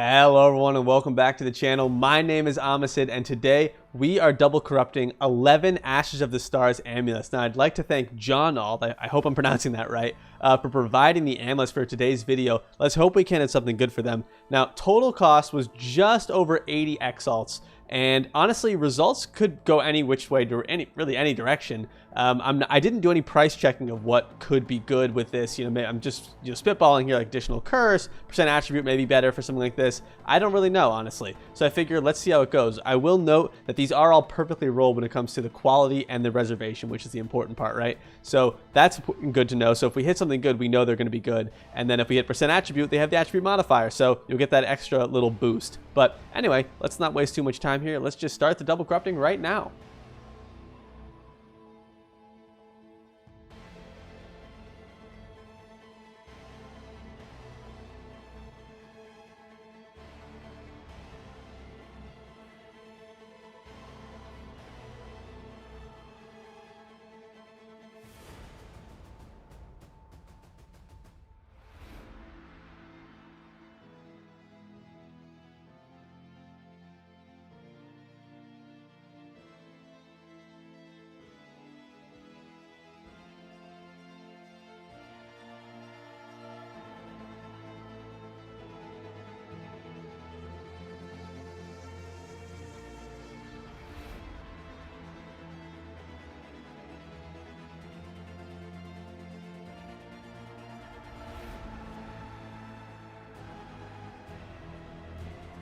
Hello everyone and welcome back to the channel. My name is Amulets and today we are double corrupting 11 Ashes of the Stars Amulets. Now I'd like to thank Jawnald, I hope I'm pronouncing that right, for providing the amulets for today's video. Let's hope we can have something good for them. Now total cost was just over 80 Exalts. And honestly, results could go any which way, really any direction. I didn't do any price checking of what could be good with this. I'm just spitballing here, like additional curse, percent attribute may be better for something like this. I don't really know, honestly. So I figured let's see how it goes. I will note that these are all perfectly rolled when it comes to the quality and the reservation, which is the important part, right? So that's good to know. So if we hit something good, we know they're going to be good. And then if we hit percent attribute, they have the attribute modifier. So you'll get that extra little boost. But anyway, let's not waste too much time here. Let's just start the double corrupting right now.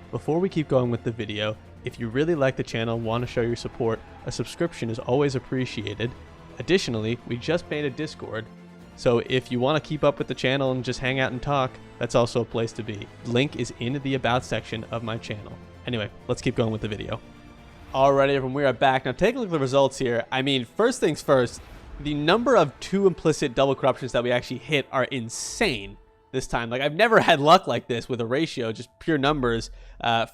Before we keep going with the video, if you really like the channel and want to show your support, a subscription is always appreciated. Additionally, we just made a Discord, so if you want to keep up with the channel and just hang out and talk, that's also a place to be. Link is in the About section of my channel. Anyway, let's keep going with the video. Alrighty everyone, we are back. Now take a look at the results here. I mean, first things first, the number of 2 implicit double corruptions that we actually hit are insane this time. Like, I've never had luck like this with a ratio, just pure numbers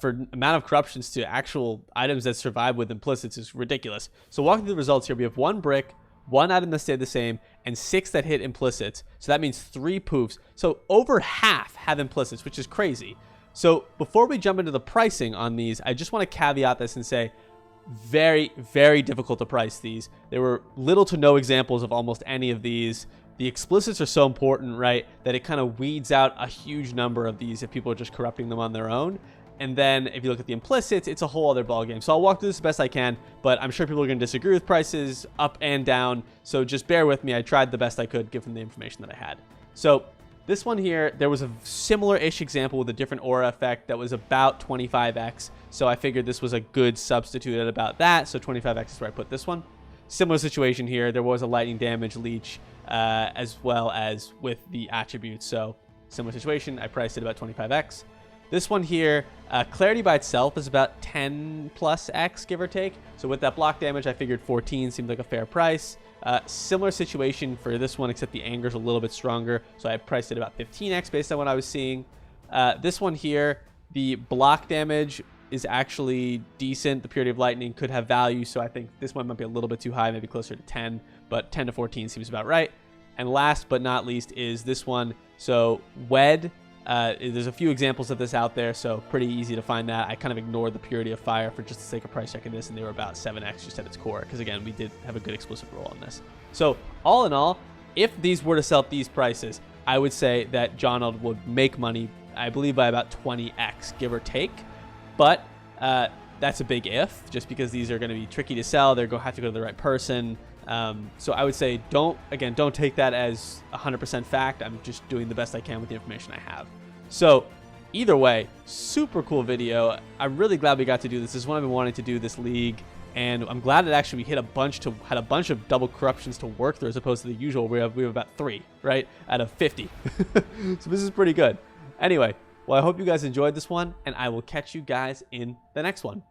for amount of corruptions to actual items that survive with implicits is ridiculous. So walking through the results here, we have 1 brick, 1 item that stayed the same, and 6 that hit implicits. So that means 3 poofs. So over half have implicits, which is crazy. So before we jump into the pricing on these, I just want to caveat this and say, very, very difficult to price these. There were little to no examples of almost any of these. The explicits are so important, right, that it kind of weeds out a huge number of these if people are just corrupting them on their own. And then if you look at the implicits, it's a whole other ballgame. So I'll walk through this the best I can, but I'm sure people are going to disagree with prices up and down. So just bear with me. I tried the best I could given the information that I had. So this one here, there was a similar-ish example with a different aura effect that was about 25x. So I figured this was a good substitute at about that. So 25x is where I put this one. Similar situation here. There was a lightning damage leech as well as with the attributes. So similar situation. I priced it about 25x. This one here, clarity by itself is about 10 plus x, give or take. So with that block damage, I figured 14 seemed like a fair price. Similar situation for this one, except the anger is a little bit stronger. So I priced it about 15x based on what I was seeing. This one here, the block damage is actually decent. The purity of lightning could have value. So I think this one might be a little bit too high, maybe closer to 10, but 10 to 14 seems about right. And last but not least is this one. So Wed. There's a few examples of this out there, so pretty easy to find that. I kind of ignored the purity of fire for just the sake of price checking this, and they were about 7x just at its core, because again, we did have a good explicit roll on this. So all in all, if these were to sell at these prices, I would say that Jawnald would make money, I believe, by about 20x, give or take. But that's a big if, just because these are going to be tricky to sell. They're going to have to go to the right person. So I would say don't take that as 100% fact. I'm just doing the best I can with the information I have. So either way, super cool video. I'm really glad we got to do this. This is one I've been wanting to do, this league, and I'm glad that actually we had a bunch of double corruptions to work through as opposed to the usual. We have about 3, right, out of 50. So this is pretty good. Anyway, well, I hope you guys enjoyed this one, and I will catch you guys in the next one.